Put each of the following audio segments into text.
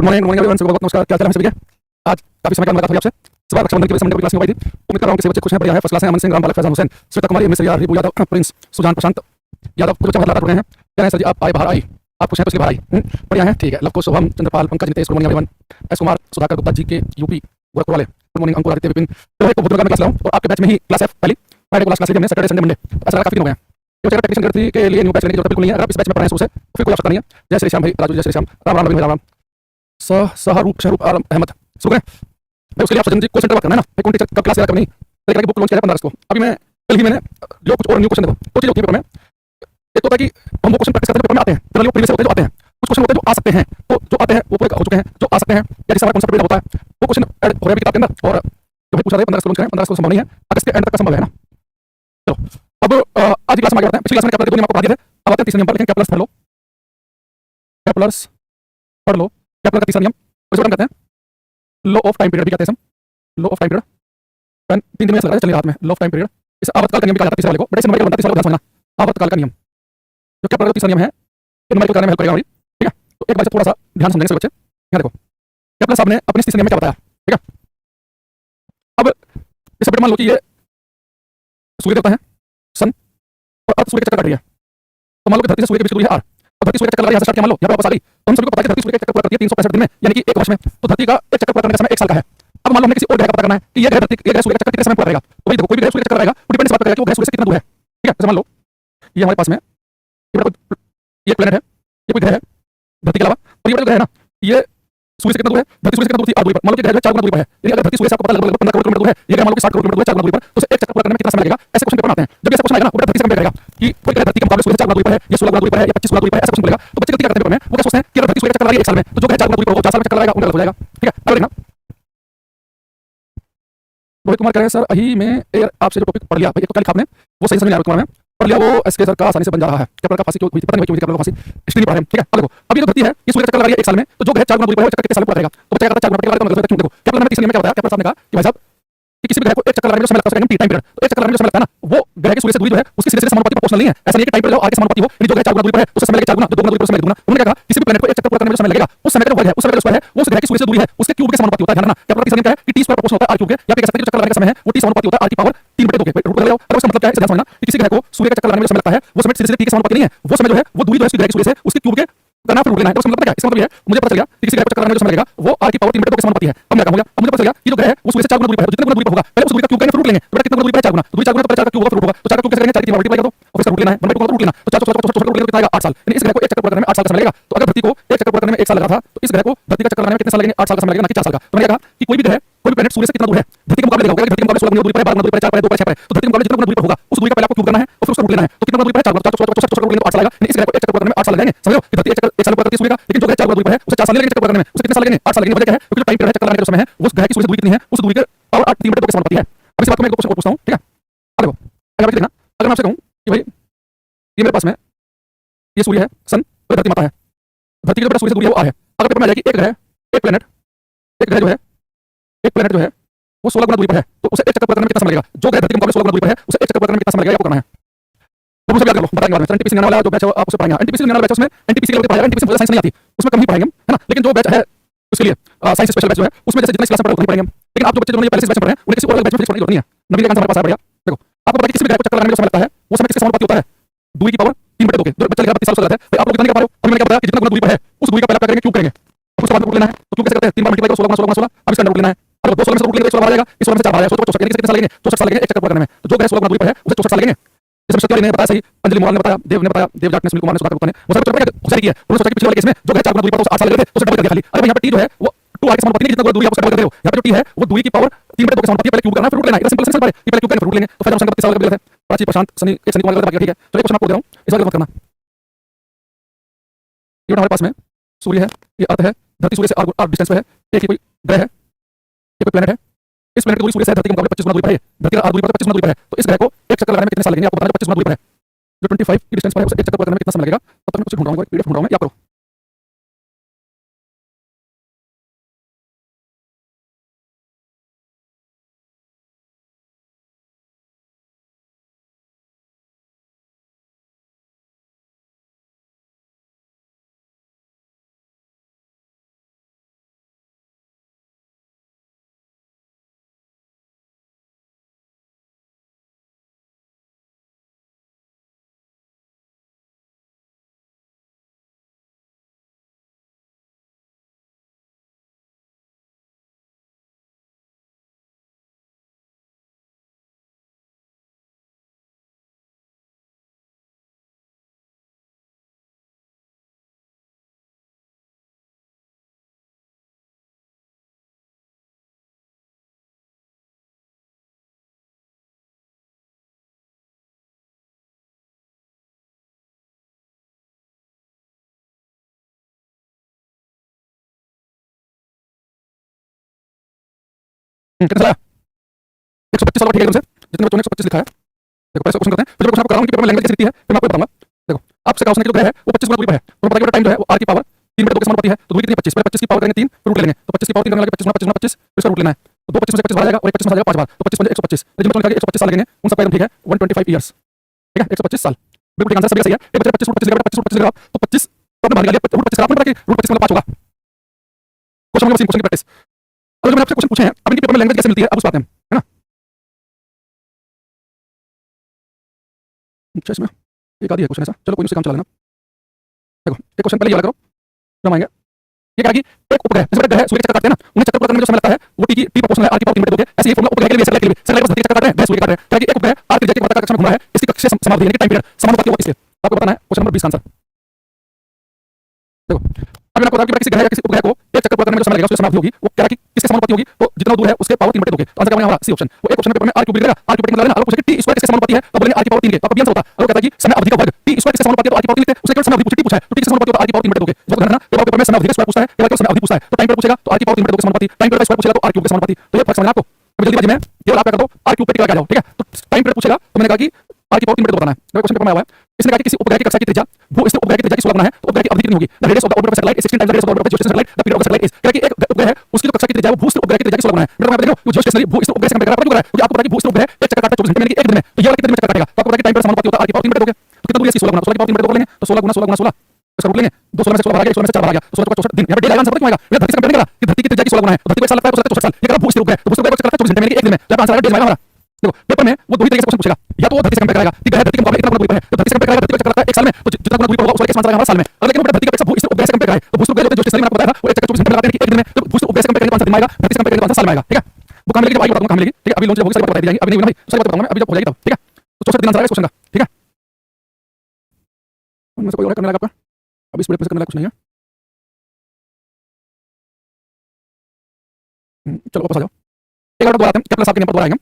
Good morning morning everyone, सुबह नमस्कार। क्या हाल है सभी के? आज काफी समय का मुलाकात हुई आपसे। सुबह रक्षाबंधन की वजह से मंडे को क्लास में हुई थी। उम्मीद कर रहा हूं कि सभी बच्चे खुश हैं, बढ़िया है, फर्स्ट क्लास है। अमन सिंह, राम बालक, फैजान हुसैन, श्वेता कुमारी, मिस रिया, रिबू यादव, प्रिंस, सुजान, प्रशांत यादव, कुछ बच्चे बहुत लगातार पढ़ रहे हैं। कह रहे हैं सर जी आप आए बाहर आई, आप खुश हैं तो इसलिए बाहर आई। बढ़िया है, ठीक है। Lavkush, Shubham, Chandrapal, Pankaj, Nitesh, good morning everyone. S Kumar, Sudhakar Gupta ji के यूपी गोरखपुर वाले, गुड मॉर्निंग। अंकुर, आदित्य, विपिन। तो एक बुधवार में क्लास लाऊं और आपके बैच में ही क्लास है पहली फ्राइडे को क्लास ली हमने, सैटरडे संडे मंडे। ऐसा लगा काफी दिन हो गए हैं। ये बच्चे टेक्नीशियन गणित के लिए न्यू बैच लेने की जरूरत बिल्कुल नहीं है। अगर आप इस बैच में पढ़ रहे हैं शुरू से तो फिर कोई आवश्यकता नहीं है। जय श्री श्याम भाई, राजू, जय श्री श्याम, राम राम, रवि, राम राम। सहरूप शहरूप आलम अहमद, शुक्र है भाई। उसके लिए आप सचिन जी को सेंटर बात करना है ना भाई, कौन टीचर कब क्लास लिया कब नहीं। लेकिन बुक लॉन्च किया है 15 अगस्त को। अभी मैं कल ही मैंने जो कुछ और न्यू क्वेश्चन देखो दो चीज होती है पेपर में। एक तो होता है कि हम वो क्वेश्चन प्रैक्टिस करते हैं पेपर में आते हैं, जनरली वो प्रीवियस होते हैं जो आते हैं। कुछ क्वेश्चन होते हैं जो आ सकते हैं, तो जो आते हैं वो पूरे हो चुके हैं। जो आ सकते हैं या जिस हमारा कॉन्सेप्ट बिल्ड होता है वो क्वेश्चन ऐड हो रहा है किताब के अंदर। और जो भाई पूछा था 15 अगस्त को लॉन्च करें, 15 अगस्त को संभव नहीं है, अगस्त के एंड तक का संभव है ना। चलो अब आज की क्लास में आगे बढ़ते हैं। पिछली क्लास में कैप्लर के दो नियम आपको पढ़ा दिए थे। अब आते हैं तीसरे नियम पर, लेकिन कैप्लर्स पढ़ लो, कैप्लर्स पढ़ लो। कैप्लर का तीसरा नियम उसको हम कहते हैं लॉ ऑफ टाइम पीरियड भी कहते हैं हम। लॉ ऑफ टाइम पीरियड 3 दिन में लगा चलिए हाथ में। लॉ ऑफ टाइम पीरियड, इसे आवर्तकाल का नियम भी कहा जाता है तीसरे वाले को। बड़े से नंबर बनता है तीसरे वाले को ध्यान समझना। आवर्तकाल का नियम जो कैप्लर का तीसरा नियम है, ये नंबर को कराने में हेल्प करेगा हमारी, ठीक है। तो एक बार से थोड़ा सा ध्यान समझेंगे सभी बच्चे। यहाँ देखो कैप्लर साहब ने अपने तीसरे नियम में क्या बताया, ठीक है। अब इसे बेटा मान लो कि ये सूर्य देवता है, सन और अर्थ सूर्य के चक्कर काट रही है। तो मान लो कि धरती से सूर्य के बीच की दूरी है आर, और धरती सूर्य के चक्कर लगा यहाँ से स्टार्ट किया, मान लो यहाँ पे वापस आ गई। तो हम सभी को पता है कि धरती सूर्य के चक्कर पूरा करती है 365 दिन में, यानी कि एक वर्ष में। तो धरती का एक चक्कर पूरा करने का समय 1 साल का है। अब मान लो हमने किसी और ग्रह का पता करना है कि ये ग्रह सूर्य का चक्कर कितने समय पूरा करेगा। तो भाई देखो कोई भी ग्रह सूर्य का चक्कर लगाएगा वो डिपेंड इस बात पर करेगा कि वो ग्रह सूर्य से कितना दूर है, ठीक है। जैसे मान लो ये हमारे पास में ये प्लेनेट है, ये कोई ग्रह है धरती के अलावा, और ये वाला ग्रह है ना, ये सूर्य से कितना दूर है, धरती सूर्य से कितना दूर थी आर दूरी पर। मान लो कि ग्रह जो है 4 गुना दूरी पर है, यानी अगर धरती सूर्य से आपको पता लगभग 15 करोड़ किलोमीटर दूर है, ये ग्रह मान लो कि 60 करोड़ किलोमीटर दूर है 4 गुना दूरी पर, तो उसे एक चक्कर पूरा करने में कितना समय लगेगा। ऐसे क्वेश्चन पेपर में आते हैं। जब ऐसा क्वेश्चन आएगा ना, वो धरती से कंपेयर करेगा कि कोई ग्रह धरती के मुकाबले सूर्य से 4 गुना दूरी पर है, या 16 गुना दूरी पर है, या 25 गुना दूरी पर है, ऐसा क्वेश्चन बोलेगा। तो बच्चे गलती करते हैं पेपर में, वो क्या सोचते हैं कि अगर धरती सूर्य का चक्कर लगाएगी 1 साल में, तो जो ग्रह 4 गुना दूरी पर हो 4 साल में चक्कर लगाएगा उनका गलत हो जाएगा, ठीक है। अब देखना रोहित कुमार कह रहे हैं सर अही में यार आपसे जो टॉपिक पढ़ लिया भाई, एक तो कल आपने वो सही समझ नहीं आ रहा कुमार में पढ़ लिया, वो एसके सर का आसानी से बन जा रहा है। कैप्लर का फांसी क्यों हुई थी पता नहीं, क्यों हुई थी कैप्लर का फांसी, इसलिए नहीं पढ़ा है, ठीक है। अब देखो अब ये जो धरती है ये सूर्य का चक्कर लगा रही है 1 साल में, तो जो ग्रह 4 गुना दूरी पर है वो चक्कर कितने साल में पूरा करेगा। तो बच्चा कहता है 4 गुना पड़ेगा, तो देखो कैप्लर ने तीसरे नियम में क्या बताया, कैप्लर साहब ने कहा कि भाई साहब कि किसी भी ग्रह को एक चक्कर लगाने में समय लगता है टाइम पीरियड। तो एक चक्कर लगाने में समय लगता है ना, वो ग्रह की सूर्य से दूरी जो है उसकी सीधे सीधे समानुपाती प्रोपोर्शनल नहीं है। ऐसा नहीं है कि टाइम पीरियड आर के समानुपाती हो, यानी जो ग्रह 4 गुना दूरी पर है उससे समय लगेगा 4 गुना, जो 2 गुना दूरी पर समय लगेगा 2 गुना। उन्होंने क्या कहा किसी भी प्लैनेट को एक चक्कर पूरा करने में समय लगेगा, उस समय का जो वर्ग है, उस समय का जो स्क्वायर है वो उस ग्रह की सूर्य से दूरी है उसके क्यूब के समानुपाती होता है। ध्यान रखना कैप्लर का क्या है कि टी स्क्वायर प्रोपोर्शनल होता है आर क्यूब के, या फिर कह सकते हैं कि जो चक्कर लगाने का समय है वो टी समानुपाती होता है आर की पावर 3/2 के। रूट बदल जाओ। अब इसका मतलब क्या है, ध्यान समझना कि किसी ग्रह को सूर्य का चक्कर लगाने में समय लगता है वो समय सीधे सीधे टी के समानुपाती नहीं है, वो समय जो है वो दूरी जो है उसकी ग्रह की सूर्य से उसके क्यूब के करना फिर रूट लेना है। तो इसका मतलब क्या है, इसका मतलब ये है मुझे पता चल गया कि किसी ग्रह को चक्कर लगाने में जो समय लगेगा वो आर की पावर 3/2 के समानुपाती है। अब मैं क्या हो गया, अब मुझे पता चल गया कि जो ग्रह है वो सूर्य से 4 गुना दूरी पर है, तो जितने गुना दूरी पर होगा पहले उस दूरी का क्यूब करेंगे फिर रूट लेंगे। तो बेटा कितना गुना दूरी पर है 4 गुना, तो दूरी 4 गुना तो 4 का क्यूब होगा फिर रूट होगा। तो 4 का क्यूब कैसे करेंगे, 4 की 3 मल्टीप्लाई कर दो और इसका रूट लेना है, 1/2 का रूट लेना। तो 4 4 रूट लेंगे कितना आएगा 8 साल, यानी इस ग्रह को एक चक्कर पूरा करने में 8 साल का समय लगेगा। तो अगर धरती को एक चक्कर पूरा करने में 1 साल लगा था तो इस ग्रह को धरती का चक्कर लगाने में कितने साल लगेंगे, 8 साल का समय लगेगा, ना कि 4 साल का। तो मैंने कहा कि कोई भी ग्रह कोई भी प्लैनेट सूर्य से कितना दूर है धरती के मुकाबले देखो, धरती के मुकाबले 16 गुना दूरी पर है, 12 गुना दूरी पर है, 4 पर है, 2 पर है, 6 पर है, तो धरती के मुकाबले जितना गुना दूरी पर होगा उस दूरी का पहले आपको क्यूब करना है और फिर उसका रूट लेना है। तो कितना दूरी पर है 4 गुना, 4 4 रूट लेंगे तो 8 साल लगेगा, यानी इस ग्रह को एक चक्कर पूरा करने में 8 साल लगेंगे। समझो कि धरती एक चक्कर 1 साल पूरा करती है सूर्य का, लेकिन जो ग्रह 4 गुना दूरी पर है उसे 4 साल लगेंगे चक्कर पूरा करने में, उसे कितने साल लगेंगे 8 साल लगेंगे। वजह क्या है, क्योंकि जो टाइम पीरियड है चक्कर लगाने का जो समय है उस ग्रह की सूर्य से दूरी कितनी है, उस दूरी के पावर 8 3/2 के समानुपाती है। अब इस बात को मैं एक दो क्वेश्चन और पूछता हूं, ठीक है। अब देखो अगर देखना, अगर मैं आपसे कहूं कि भाई ये मेरे पास में ये सूर्य है, सन और धरती माता है, धरती की जो सूर्य से दूरी है वो आर है। अगर पेपर में आ जाए कि एक ग्रह एक प्लैनेट एक ग्रह जो है एक प्लैनेट जो है वो 16 गुना दूरी पर है, तो उसे एक चक्कर पूरा करने में कितना समय लगेगा। जो ग्रह धरती के मुकाबले 16 गुना दूरी पर है उसे एक चक्कर पूरा करने में कितना समय लगेगा आपको करना है। तो सब याद कर लो, बताएंगे बाद में। एनटीपीसी आने वाला जो बैच है आप उसे पढ़ाएंगे। एनटीपीसी आने वाला बैच उसमें एनटीपीसी के लोग पढ़ाएगा, एनटीपीसी मुझे साइंस नहीं आती उसमें कम ही पढ़ाएंगे है ना, लेकिन जो बैच है उसके लिए साइंस स्पेशल बैच जो है उसमें जैसे जितने क्लास पढ़े उतने पढ़ेंगे। लेकिन आप जो बच्चे जो पहले से बैच में पढ़ रहे हैं उन्हें किसी और बैच में पढ़ने की जरूरत नहीं है। नवीन का हमारे पास है बढ़िया। देखो आपको पता है कि किसी भी ग्रह को चक्कर लगाने में जो समय लगता है वो समय किसके समानुपाती होता है, दूरी की पावर 3/2 के। जो बच्चा लेगा 32 साल हो जाता है भाई, आप लोग कितना निकाल पा रहे हो। अभी मैंने क्या बताया कि जितना गुना दूरी पर है उस दूरी का पहले आप करेंगे क्यूब करेंगे, उसके बाद रूट लेना है। तो क्यूब कैसे करते हैं, 3 बार मल्टीप्लाई करो 16 गुना 16 अब इसका रूट लेना है। अरे 2 16 में से रूट लेंगे 16 बाहर आ जाएगा, इस 16 में से 4 बाहर आ जाएगा, 64 यानी कितने साल लगेंगे 64 साल लगेंगे एक चक्कर पूरा करने में। तो जो ग्रह 16 गुना दूरी पर है उसे 64 साल लगेंगे। इसमें सत्यवादी ने बताया सही, अंजलि मोहन ने बताया, देव ने बताया, देव जाट ने, सुनील कुमार ने, सुधाकर गुप्ता ने, वो सब क्या गुजारी की है। उन्होंने सोचा कि पिछले वाले केस में जो ग्रह 4 गुना दूरी पर तो 8 साल लगे थे तो उसे डबल कर दिया खाली। अरे भाई यहाँ पे टी जो है वो 2 आर के समानुपाती नहीं, जितना दूरी आप उसका डबल कर रहे हो। यहाँ पे जो टी है वो दूरी की पावर 3/2 के समानुपाती है, पहले क्यूब करना है फिर रूट लेना है। इतना सिंपल है कि पहले क्यूब करेंगे फिर रूट लेंगे। तो फायदा संख्या 32 साल का बिल है। प्राची प्रशांत सनी एक सनी कुमार का ठीक है। तो एक क्वेश्चन आपको दे रहा हूं, इस बार मत करना। ये हमारे पास में सूर्य है, ये अर्थ है, धरती सूर्य से आर डिस्टेंस पे है, एक ही कोई ग्रह है, ये कोई प्लैनेट है। इस प्लैनेट की दूरी सूर्य से धरती के मुकाबले 25 गुना दूरी पर है, धरती का आर दूरी पर 25 गुना दूरी पर है। तो इस ग्रह को एक चक्कर लगाने में कितने साल लगेंगे आपको बताना, 25 गुना दूरी पर है। जो 25 की डिस्टेंस पर है उसे एक चक्कर पूरा करने में कितना समय लगेगा। तब तक मैं कुछ ढूंढ रहा हूं, पीडीएफ ढूंढ रहा हूं मैं, याद करो। कितना चला 125 वाला ठीक है एकदम से जितने बच्चों ने 125 लिखा है। देखो पहले क्वेश्चन करते हैं, फिर जो क्वेश्चन आपको कराऊंगा कि पेपर में लैंग्वेज कैसे लिखती है फिर मैं आपको बताऊंगा। देखो आपसे कहा उसने कि जो ग्रह है वो 25 गुना दूरी पर है, तो पता है कि टाइम जो है वो r की पावर 3 बटे 2 के समान होती है, तो दूरी कितनी है 25, पहले 25 की पावर करेंगे 3 फिर रूट ले लेंगे, तो 25 की पावर 3 करने लगे 25 गुना 25 गुना 25 फिर इसका रूट लेना है, तो 2 25 में से 25 बाहर जाएगा और 1 25 में जाएगा 5 बार, तो 25 पंजे 125, तो जिन बच्चों ने कहा कि 125 साल लगेंगे उन सबका एकदम ठीक है 125 ईयर्स, ठीक है 125 साल बिल्कुल ठीक आंसर सभी का सही है। एक बच्चे 25 रूट 25 लेगा 25 रूट 25 लेगा तो 25 तो आपने मान लिया रूट 25 आपको पता है कि रूट 25 मतलब 5 होगा। क्वेश्चन नंबर 3 क्वेश्चन की प्रैक्टिस। अगर मैंने आपसे क्वेश्चन पूछे हैं अब इनके पेपर में लैंग्वेज कैसे मिलती है अब उस बात में है ना। अच्छा इसमें एक आधी है क्वेश्चन ऐसा, चलो कोई उससे काम चला लेना। देखो एक क्वेश्चन पहले ये वाला करो फिर हम आएंगे। ये क्या है कि एक उपग्रह जैसे ग्रह सूर्य के चक्कर काटते हैं ना उन्हें चक्कर पूरा करने में जो समय लगता है वो टी की प्रोपोर्शनल है r की पावर 3 बटे 2 के, ऐसे ही फॉर्मूला उपग्रह के लिए सैटेलाइट के लिए सैटेलाइट बस धरती के चक्कर काट रहे हैं ग्रह सूर्य के काट रहे हैं, क्या है कि एक उपग्रह r की जगह वर्ताकार कक्षा में घूम रहा है, इसकी कक्षा समाप्ति यानी कि टाइम पीरियड समानुपाती होगा इसलिए आपको बताना है क्वेश्चन नंबर 20 का आंसर। देखो अब आपको बता कि किसी ग्रह या किसी उपग्रह को एक चक्कर पूरा करने में जो समय लगेगा उसकी समाप्ति होगी वो क्या है कि किसके समानुपाती होगी, तो जितना दूर है उसके पावर 3 बटे 2 के, तो आंसर क्या बनेगा हमारा सी ऑप्शन। वो एक क्वेश्चन पेपर में r क्यूब लिखेगा r क्यूब निकाल लेना, अगर पूछे कि t स्क्वायर किसके समानुपाती है तो बोलेंगे r की पावर 3 के, तो आपका आंसर होता है अगर कहता है कि समय अवधि का वर्ग t स्क्वायर किसके समानुपाती है तो r की पावर 3 लिखते हैं, उसने केवल समय अवधि पूछा t पूछा है तो t किसके समानुपाती होता है r की पावर 3 बटे 2 के, जो ध्यान रखना पेपर पेपर में समय अवधि का स्क्वायर पूछता है केवल समय अवधि पूछता है, तो टाइम पीरियड पूछेगा तो r की पावर 3 बटे 2 के समानुपाती, टाइम पीरियड का स्क्वायर पूछेगा तो r क्यूब के समानुपाती, तो ये फर्क समझना आपको। अभी जल्दीबाजी में केवल आप क्या कर दो r क्यूब पे टिक लगा जाओ, ठीक है। तो टाइम पीरियड पूछेगा तो मैंने कहा कि r की पावर 3 बटे 2 बताना है, देखो क्वेश्चन पेपर में आया हुआ है। इसने कहा कि किसी उपग्रह की कक्षा की त्रिज्या भू स्थिर उपग्रह की त्रिज्या की 16 गुना है तो उपग्रह की अवधि कितनी होगी, the radius of the orbit of satellite is 16 times the radius of the orbit of satellite, the period of satellite is, क्या कि एक उपग्रह है उसकी जो कक्षा की त्रिज्या है वो भू स्थिर उपग्रह की त्रिज्या की 16 गुना है। मेरे को देखो जो स्टेशनरी भू स्थिर उपग्रह से कंपेयर कर रहा है क्योंकि आपको पता है कि भू स्थिर उपग्रह एक चक्कर काटता है 24 घंटे में यानी कि एक दिन में, तो ये वाला कितने दिन में चक्कर काटेगा, तो आपको पता है कि टाइम पीरियड समानुपाती होता है r की पावर 3 बटे 2 के, तो कितना दूर है इसकी 16 गुना, 16 की पावर 3 बटे 2 कर लेंगे तो 16 गुना 16 गुना 16 इसका रूट लेंगे, 2 16 में से 16 बाहर आ गया 16 में से 4 बाहर आ गया तो 16 64 दिन, यहाँ पे डे आएगा आंसर पता क्यों आएगा, ये धरती से कंपेयर नहीं करा कि धरती की त्रिज्या की 16 गुना है तो धरती को 1 साल लगता है 64 साल, ये करा भू स्थिर उपग्रह तो भू स्थिर उपग्रह को चक्कर काटता है 24 घंटे में यानी कि एक दिन में, तो आंसर आएगा डे आएगा हमारा। देखो पेपर में वो दो ही तरीके से क्वेश्चन पूछेगा, या तो वो धरती से कंपेयर करेगा कि ग्रह धरती के मुकाबले इतना गुना दूरी पर है तो धरती से कंपेयर करेगा धरती को चक्कर लगता है 1 साल में तो जितना गुना दूरी पर होगा उसका एक आंसर आएगा हमारा साल में, अगर लेकिन वो धरती के अपेक्षा भू स्थिर उपग्रह से कंपेयर करे तो भू स्थिर उपग्रह जो स्टेशनरी मैंने आपको बताया था वो एक चक्कर 24 घंटे में लगाते हैं कि एक दिन में, तो भू स्थिर उपग्रह से कंपेयर करेगा तो आंसर दिन में आएगा, धरती से कंपेयर करेगा तो आंसर साल में आएगा, ठीक है। वो काम मिलेगी जब आगे बताऊंगा काम मिलेगी, ठीक है। अभी लॉन्च जब होगी सारी बात बता दी जाएगी, अभी नहीं हुई ना भाई सारी बात बताऊंगा मैं अभी जब हो जाएगी तब, ठीक है। तो 64 दिन आंसर आएगा इस क्वेश्चन का, ठीक है। उनमें से कोई और करने लगा आपका अभी इस वीडियो में से करने लगा कुछ नहीं है। चलो वापस आ जाओ एक बार दोबारा आते हैं क्या प्लस आपके नंबर दोबारा आएंगे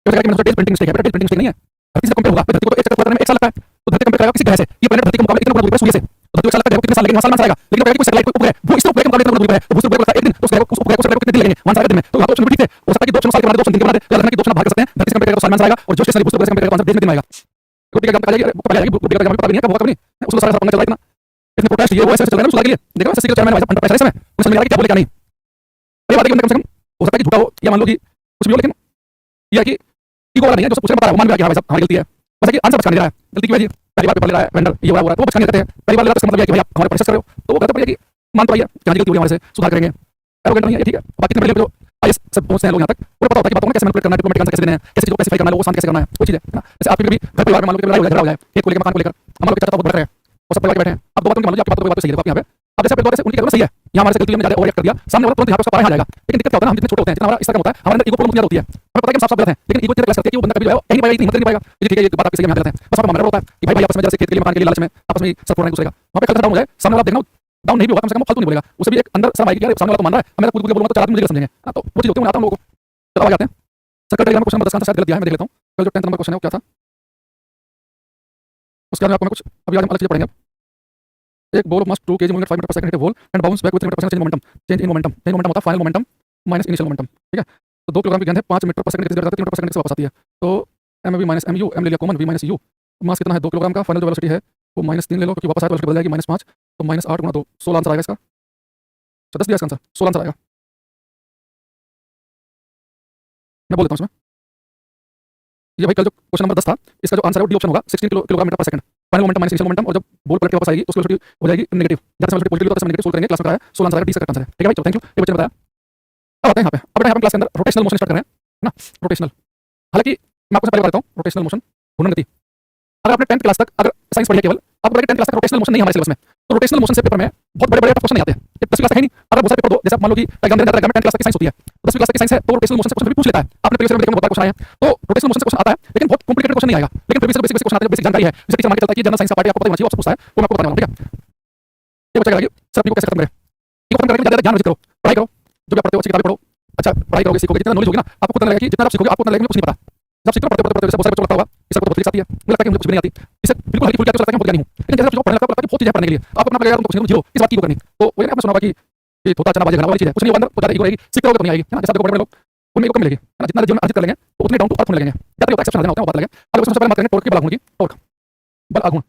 तो कि मेरे टेस्ट प्रिंटिंग मिस्टेक है, बेटा टेस्ट प्रिंटिंग मिस्टेक नहीं है, धरती से कंपेयर होगा धरती को तो एक चक्कर करने में 1 साल लगता है तो धरती कंपेयर करेगा किसी ग्रह से, ये प्लैनेट धरती के मुकाबले इतना गुना दूरी पर है सूर्य से, तो धरती को 1 साल लगता है कितने साल लगेंगे वहां साल में आएगा, लेकिन कहेगा कि कोई सैटेलाइट कोई उपग्रह भू स्थिर उपग्रह के मुकाबले इतना गुना दूरी पर है तो भू स्थिर उपग्रह को लगता है 1 दिन तो उस उपग्रह को कितने दिन लगेंगे वहां साल दिन में, तो यहाँ ऑप्शन ठीक है हो सकता है कि 2 ऑप्शन साल के बना दे 2 ऑप्शन दिन के बना दे, या लगना कि 2 ऑप्शन बाहर कर सकते हैं, धरती से कंपेयर करेगा तो साल में आएगा और जो स्टेशनरी भू स्थिर उपग्रह से कंपेयर करेगा तो दिन में आएगा। गुड्डी का एग्जाम आ जाएगी पता जाएगी गुड्डी का एग्जाम पता भी नहीं है कब होगा कब नहीं, उसको सारा पंगा चल रहा है इतना इतने प्रोटेस्ट ये वो ऐसे चल रहा है सुधार के लिए, देखो एसएससी के चेयरमैन अंडर प्रेशर है इसमें उन्हें समझ नहीं आ रहा कि क्या बोले क्या नहीं, अरे बात है कि कम से कम हो सकता है कि झूठा हो या मान लो कि कुछ भी हो, लेकिन ये है कि ईगो वाला नहीं है जो सब पूछ रहे बता रहा है मान लिया कि हां भाई साहब हमारी गलती है, बस कि आंसर बचका नहीं रहा है, गलती की वजह पहली बार पेपर ले रहा है वेंडर ये हो रहा है वो बचका नहीं रहते हैं, पहली बार ले रहा है तो इसका मतलब है कि भाई आप हमारे प्रोसेस कर रहे हो तो वो कहते हैं कि मान तो आइए कि हां गलती हुई हमारे से सुधार करेंगे, एरोगेंट नहीं है ठीक है। बाकी इतने बड़े जो आईएएस सब पहुंचते हैं लोग यहां तक उन्हें पता होता है कि बातों में कैसे मैनिपुलेट करना है, डिप्लोमेटिक आंसर कैसे देने हैं, कैसे चीजों को स्पेसिफाई करना है, वो शांत कैसे करना है, वो चीज है ना। जैसे आपके भी घर परिवार में मान लो कि लड़ाई हो जाए झगड़ा हो जाए खेत को लेकर मकान को लेकर हम लोग चाचा बहुत बड़ा है और सब परिवार के बैठे हैं, अब दो बातों की मान लो आपकी बात कोई बात सही है आप यहां पे अब जैसे दोबारा से उनकी कहना सही है यहाँ हमारे से गलती हमने ज्यादा ओवर रिएक्ट कर दिया सामने वाला तुरंत यहाँ पे उसका पारा आ जाएगा, लेकिन दिक्कत क्या होता है हम जितने छोटे होते हैं जितना हमारा इस तरह होता है हमारे अंदर ईगो प्रॉब्लम ज्यादा होती है, हमें पता है कि हम साफ साफ गलत हैं लेकिन ईगो इतना क्लास करती है कि वो बंदा कभी जो है कहीं पाएगा इतनी हिम्मत नहीं पाएगा कि ठीक है ये बात आपकी सही है हम गलत हैं, बस आपका मामला होता है कि भाई आपस में जैसे खेत के लिए मकान के लिए लालच में आपस में सब फोड़ना दूसरे का वहाँ पे कल डाउन हो जाए सामने वाला देखना डाउन नहीं भी होगा कम से कम फालतू नहीं बोलेगा, उसे भी एक अंदर शर्म आएगी यार सामने वाला तो मान रहा है मैं कूद कूद बोलूंगा तो 4 आदमी मुझे समझेंगे तो वो चीज होती है। मैं आता हूं लोगों को चलो आगे आते हैं सर्कल डायग्राम क्वेश्चन नंबर 10 का शायद गलत दिया है मैं देख लेता हूं, कल जो 10th नंबर क्वेश्चन है वो क्या था उसके बाद में आपको मैं कुछ अभी आगे अलग चीजें पढ़ेंगे। एक ball of mass 2 kg moving at 5 meter per second hit a ball and bounce back with 3 meter per second change in momentum, change momentum होता है final momentum minus initial momentum, ठीक है। तो 2 किलोग्राम की गेंद है 5 मीटर पर सेकंड की जाती है 3 मीटर पर सेकंड से वापस आती है, तो M V minus M U M ले लिया common V minus U mass कितना है 2 किलोग्राम का, फाइनल जो वेलोसिटी है वो -3 ले लो क्योंकि वापस आए तो वेलोसिटी बदल जाएगी -5 तो -8 गुना 2 16 आंसर आएगा इसका, 10 दिया इसका आंसर 16 आंसर आएगा। मैं बोल देता हूं इसमें ये भाई कल जो क्वेश्चन नंबर 10 था इसका जो आंसर है वो डी ऑप्शन होगा 16 kilogram metre per second final momentum minus initial momentum और जब बॉल पलट के वापस आएगी तो उसकी वेलोसिटी हो जाएगी नेगेटिव, जहां से वेलोसिटी पॉजिटिव होता है नेगेटिव सोल्व करेंगे क्लास में कराया 16 आंसर आएगा डी इसका करेक्ट आंसर है, ठीक है भाई चलो थैंक यू ये बच्चे ने बताया। अब आते हैं यहाँ पे अब यहाँ पे क्लास के अंदर रोटेशनल मोशन स्टार्ट कर रहे हैं ना रोटेशनल, हालांकि मैं आपको पहले बता देता हूँ रोटेशनल मोशन घूर्णन गति अगर आपने 10th क्लास तक अगर साइंस पढ़ी है केवल आपको पता है 10th क्लास तक रोटेशनल मोशन नहीं हमारे सिलेबस में, तो रोटेशनल मोशन से पेपर में बहुत बड़े बड़े क्वेश्चन नहीं आते हैं, 10वीं क्लास तक है नहीं अगर बहुत सारे पेपर दो जैसे मान लो कि एग्जाम देने जाता है 10th क्लास की साइंस होती है 10वीं क्लास की साइंस है तो रोटेशनल मोशन से क्वेश्चन भी पूछ लेता है, आपने प्रीवियस में देखा बहुत क्वेश्चन आए हैं तो रोटेशनल मोशन से क्वेश्चन आता है लेकिन बहुत कॉम्प्लिकेटेड क्वेश्चन नहीं आएगा, लेकिन प्रीवियस बेसिक क्वेश्चन आते हैं बेसिक जानकारी है जैसे टीचर मान के चलता है कि जनरल साइंस का पार्ट आपको पता होना चाहिए आपसे पूछता है वो मैं आपको बताने वाला हूं, ठीक है। ये बच्चा कहेगा सर अपनी को कैसे खत्म करें, ये खत्म करने के लिए ज्यादा ध्यान करो पढ़ाई करो जो भी आप पढ़ते हो अच्छी किताबें पढ़ो, अच्छा पढ़ाई करोगे सीखोगे जितना नॉलेज होगी ना आपको पता लगेगा कि जितना आप सीखोगे आपको पता लगेगा कुछ नहीं पता, जब सीखते पढ़ते पढ़ते जैसे बहुत सारे बच्चों लगता होगा इस सबको बहुत फिजिक्स आती है मुझे लगता है कि मुझे कुछ भी नहीं आती इसे बिल्कुल हल्की फुल्की आती है लगता है कि बहुत ज्ञानी हूं, लेकिन जैसे आप पढ़ने लगता है बहुत चीजें पढ़ने के लिए आपको अपना लगेगा तुम कुछ नहीं जीरो इस बात की को करनी, तो वही आपने सुना होगा कि ये होता चना बाजे घना वाली चीज है कुछ नहीं होगा अंदर तो ज्यादा ईगो रहेगी सीखते रहोगे तो नहीं आएगी है ना, जैसे आपको बड़े बड़े लोग उनमें को कम मिलेगी, है ना? जितना जीवन में अर्जित कर लेंगे तो उतने डाउन टू अर्थ होने लगेंगे। ज्यादा होता है एक्सेप्शन आ जाते हैं, वो बात अलग है। अगर सबसे पहले बात करेंगे टॉर्क के बल आघूर्ण की। टॉर्क बल आघूर्ण,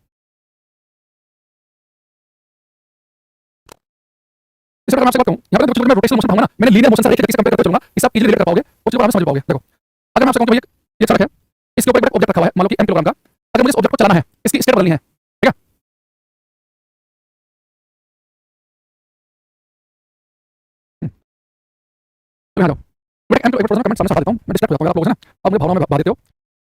इस मैं आपसे बात कहूं, यहाँ पर कुछ मैं रोटेशनल मोशन पढ़ाऊंगा ना, मैंने लीनियर मोशन से एक तरीके से कंपेयर करके चलूंगा, इससे आप इजीली रिलेट कर पाओगे, वो चीज को आप समझ पाओगे। देखो, अगर मैं आपसे कहूं कि भैया ये सड़क है, इसके ऊपर एक ऑब्जेक्ट रखा हुआ है, मान लो कि m किलोग्राम का, अगर मुझे इस ऑब्जेक्ट को चलाना है, इसकी स्टेट बदलनी है, ठीक है? तो यहाँ जाओ, मैं m किलो कमेंट सामने से हटा देता हूं, मैं डिस्ट्रैक्ट हो जाता हूं आप लोगों से ना, आप मुझे भावनाओं में बहा देते हो।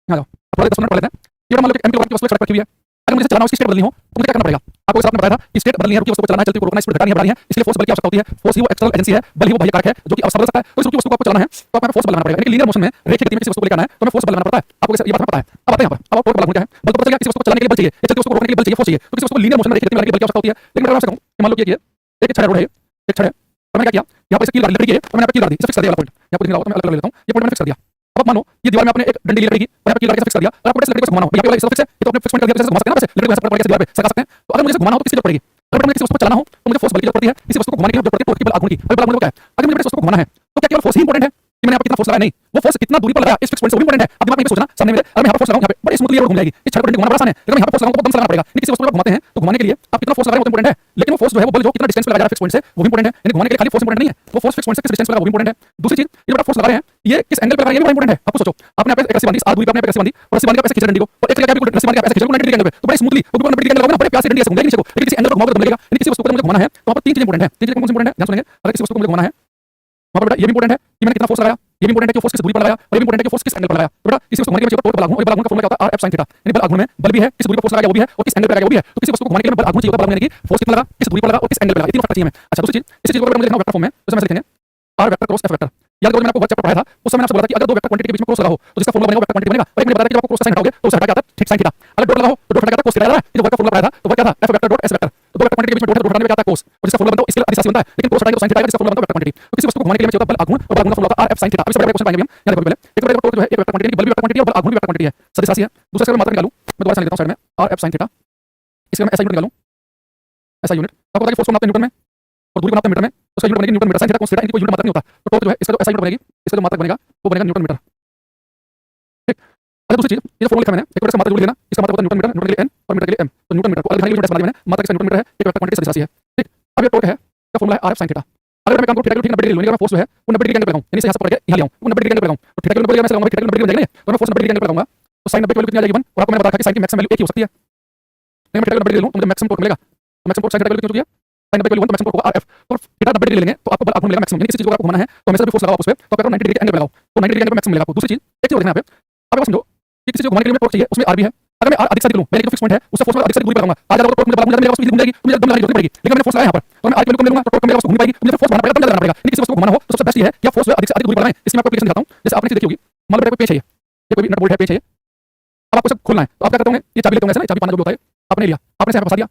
यहाँ जाओ, अब थोड़ा 10 मिनट पढ़ लेते हैं। ये मान लो कि m किलोग्राम की वस्तु एक सड़क पर रखी हुई है, अगर मुझे चलाना हो, उसकी स्टेट बदलनी हो, तो मुझे क्या करना पड़ेगा? आपको इस आपने बताया था कि स्टेट बदलनी है, रुकी वस्तु को चलाना है, चलती को रोकना है, स्पीड घटानी है, बढ़ानी है, इसलिए फोर्स बल की आवश्यकता होती है। फोर्स ही वो एक्सटर्नल एजेंसी है, बल ही वो बाह्य कारक है जो कि अवस्था बदल सकता है। तो इस रुकी वस्तु को आपको चलाना है, तो आपको फोर्स बल लगाना पड़ेगा। यानी कि लीनियर मोशन में रेखीय गति में किसी वस्तु को लेकर आना है, तो हमें फोर्स बल लगाना पड़ता है। आपको ये बात हमें पता है। अब आते हैं यहाँ पर, अब आप टॉर्क बल आघूर्ण क्या है? बल तो पता चल गया, किसी वस्तु को चलाने के लिए बल चाहिए, या चलती वस्तु को रोकने के लिए बल चाहिए, फोर्स चाहिए। तो किसी वस्तु को लीनियर मोशन में रेखीय गति में लाने के लिए बल की आवश्यकता होती है। लेकिन मैं आपसे कहूं कि मान लो कि ये एक छड़ रोड है, एक छड़ है, और मैंने क्या किया, यहाँ पर इसे कील गाड़ी लकड़ी की है, और मैंने यहाँ पे कील गाड़ दी, इसे फिक्स कर दिया वाला पॉइंट। यहाँ पर दिख रहा होगा, तो मैं अलग कर लेता हूँ, ये पॉइंट मैंने फिक्स कर दिया। अब आप मानो ये दीवार में आपने एक डंडी लकड़ी की, और यहाँ पे कील गाड़ के फिक्स कर दिया, और आपको लकड़ी को घुमाना हो, यहाँ पे वाला इसे फिक्स है, ये तो आपने फिक्स पॉइंट कर दिया, घुमा सकते हैं ना, वैसे लकड़ी को ऐसे पकड़ के दीवार पे सका सकते हैं। तो अगर मुझे घुमाना हो तो किसकी जरूरत पड़ेगी? अगर मुझे किसी वस्तु को चलाना हो तो मुझे फोर्स बल की जरूरत पड़ती है, किसी वस्तु को घुमाने के लिए जरूरत पड़ती है टॉर्क की बल आघूर्ण की। बल आघूर्ण क्या है? अगर मुझे वस्तु को घुमाना है तो क्या केवल फोर्स ही इंपॉर्टेंट है कि मैंने यहाँ पे कितना फोर्स लगाया? नहीं, वो फोर्स कितना दूरी पर लगाया इस फिक्स पॉइंट से वो इंपॉर्टेंट है। अब दिमाग में सोचना सामने मेरे, अगर मैं यहाँ पर फोर्स लगाऊं, यहाँ पे बड़ी स्मूथली ये रोड घूम जाएगी, इस छड़ को डंडी घुमाना बड़ा आसान है, लेकिन यहाँ पे फोर्स लगाऊं तो दम से लगाना पड़ेगा। किसी वस्तु को घुमाते हैं तो घुमाने के लिए आप कितना फोर्स लगा रहे हो वो इंपॉर्टेंट है, लेकिन वो फोर्स जो है वो बल जो कितना डिस्टेंस पे लगाया जा रहा है फिक्स पॉइंट से वो भी इंपॉर्टेंट है। यानी घुमाने के लिए खाली फोर्स इंपॉर्टेंट नहीं है, वो फोर्स फिक्स पॉइंट से किस डिस्टेंस पे लगा वो भी इंपॉर्टेंट है। दूसरी चीज, ये जो फोर्स लगा रहे हैं ये किस एंगल पे लगा रहे हैं ये भी इंपॉर्टेंट है। आपको सोचो, आपने यहाँ पे एक रस्सी बांधी, आर दूरी पे आपने एक रस्सी बांधी, और रस्सी बांध के ऐसे खींचा डंडी को, और एक जगह पे रस्सी बांध के ऐसे खींचा 90 डिग्री एंगल पे, तो बड़े स्मूथली वो 90 डिग्री एंगल लगाओगे ना, बड़े प्यार से डंडी ऐसे घूमेगी नीचे को, लेकिन किसी एंगल पर घुमाओगे तो लगेगा। यानी किसी वस्तु को मुझे घुमाना है तो वहां पर तीन चीजें इंपॉर्टेंट है। तीन चीजें कौन सी इंपॉर्टेंट है ध्यान सुनेंगे। अगर किसी वस्तु को मुझे घुमाना है वहां पर बेटा ये भी इंपॉर्टेंट है कि मैंने कितना फोर्स लगाया, ये भी इंपॉर्टेंट है कि फोर्स किस दूरी पर लगाया, और ये भी इंपॉर्टेंट है कि फोर्स किस एंगल पर लगाया। तो बेटा किसी वस्तु को घुमाने के लिए टॉर्क बल आघूर्ण, और बल आघूर्ण का फॉर्मूला क्या होता है? R F sine theta. यानी बल आघूर्ण में बल भी है, किस दूरी पर फोर्स लगाया वो भी है, और किस एंगल पे लगाया वो भी है। तो किसी वस्तु को घुमाने के लिए बल आघूर्ण चाहिए होता है, बल आघूर्ण यानी कि फोर्स कितना लगा, किस दूरी पर लगा, और किस एंगल पे लगा, ये तीनों फैक्टर चाहिए हमें। अच्छा दूसरी चीज, इसी चीज को अगर मुझे लिखना हो वेक्टर फॉर्म में तो इसमें लिखेंगे R vector cross F vector. याद करो मैंने आपको चैप्टर पढ़ाया था, उस समय मैंने आपसे बोला था कि अगर दो वेक्टर क्वांटिटी के बीच में क्रॉस लगा हो तो जिसका फॉर्मूला बनेगा वेक्टर क्वांटिटी बनेगा। और एक मैंने बताया कि जब आपको क्रॉस का साइन हटाओगे तो उसे हटा के आता है ठीक साइन थीटा। अगर डॉट लगा हो तो डॉट हटा के आता है कोस थीटा। याद है ये जो वेक्टर फॉर्मूला पढ़ाया था तो वो क्या था? F vector dot S vector. तो दो वेक्टर क्वांटिटी के बीच में डॉट है, डॉट हटाने में क्या आता है? कोस, और जिसका फॉर्मूला बनता है इसके अधिक बनता है, लेकिन क्रॉस हटाएंगे तो साइन थीटा आएगा, जिसका फॉर्मूला बनता है वेक्टर क्वांटिटी। तो किसी वस्तु को घुमाने के लिए चाहिए होता है बल आघूर्ण, और बल आघूर्ण का फॉर्मूला होता है आर एफ साइन थीटा। अब इससे बड़ा क्वेश्चन पाएंगे हम। याद रखो पहले एक तो टॉर्क जो है एक वेक्टर क्वांटिटी, बल भी वेक्टर क्वांटिटी है और बल आघूर्ण भी वेक्टर क्वांटिटी है, सदिश राशि है। दूसरा इसका मैं मात्रा निकालूं, मैं दोबारा साइन लेता हूं साइड में आर एफ साइन थीटा, इसका मैं एसआई यूनिट निकालूं, एसआई यूनिट आपको पता है कि फोर्स को नापते हैं न्यूटन में और दूरी को नापते हैं मीटर में, तो उसका यूनिट बनेगी newton metre. Sine theta cos theta इनकी कोई यूनिट मात्रक नहीं होता, तो टॉर्क जो है इसका जो एसआई यूनिट बनेगी, इसका जो मात्रक बनेगा वो बनेगा न्यूटन मीटर। ठीक। अच्छा दूसरी चीज, ये जो फॉर्मूला लिखा मैंने एक बार से मात्रक जोड़ लेना, इसका मात्रक होता है न्यूटन मीटर, न्यूटन के लिए एन और मीटर के लिए एम। तो न्यूटन मीटर को अलग यूनिट बना दिया मैंने, मात्रक इसका न्यूटन मीटर है, एक वेक्टर क्वांटिटी सदिश राशि है। ठीक। अब ये टॉर्क है, इसका फॉर्मूला है आर एफ साइन थीटा। अगर मैं काम करूं थीटा को ठीक 90 डिग्री लूंगा, मैं फोर्स जो है वो 90 डिग्री एंगल पे लगाऊं, यानी से यहां से पकड़ के यहां ले आऊं, वो 90 डिग्री एंगल पे लगाऊं, तो थीटा को 90 डिग्री में से लगाऊंगा, थीटा को 90 डिग्री में जाएगा, तो मैं फोर्स 90 डिग्री एंगल पे लगाऊंगा, तो साइन 90 की वैल्यू कितनी आ जाएगी 1। और आपको मैंने बताया कि साइन की मैक्सिमम वैल्यू एक ही हो सकती है, लेकिन मैं थीटा को 90 डिग्री ले लूं तो मुझे मैक्सिमम टॉर्क मिलेगा। तो मैक्सिमम टॉर्क साइन थीटा की वैल्यू कितनी होती है? साइन 90 की वैल्यू 1 तो मैक्सिमम टॉर्क होगा आर एफ। तो थीटा 90 डिग्री लेंगे तो आपको बल आघूर्ण मिलेगा मैक्सिमम। यानी किसी चीज को आपको घुमाना है तो हमेशा भी फोर्स लगाओ उस पे, तो आप 90 डिग्री एंगल पे लगाओ, तो 90 डिग्री एंगल पे मैक्सिमम मिलेगा आपको। दूसरी चीज एक चीज और देखना यहाँ पे, आप समझो कि किसी चीज को घुमाने के लिए टॉर्क चाहिए, उसमें आर भी है। अगर मैं आर अधिक से अधिक लूं, मेरे जो फिक्स पॉइंट है उससे फोर्स अधिक से अधिक दूरी पर लगाऊंगा, आ जाएगा तो टॉर्क मुझे बल आघूर्ण मिलेगा, उसमें घूम जाएगी, तो मुझे दम लगानी जरूरत पड़ेगी। लेकिन मैंने फोर्स लगाया यहाँ पर तो मैं आर की वैल्यू कम ले लूंगा तो टॉर्क मिलेगा, उसको घूम पाएगी, मुझे फोर्स बढ़ाना पड़ेगा, दम लगाना पड़ेगा। यानी किसी वस्तु को घुमाना हो तो सबसे बेस्ट ये है कि आप फोर्स अधिक से अधिक दूरी पर लगाएं। इसमें आपको एप्लीकेशन दिखाता हूं। जैसे आपने चीज देखी होगी, मान लो कोई पेच है, ये कोई नट बोल्ट है, पेच है, अब आपको इसे खोलना है तो आप क्या करते होंगे, ये चाबी लेते होंगे ऐसे ना, चाबी पाना जो भी होता है, आपने लिया, आपने इसे यहाँ पे फंसा दिया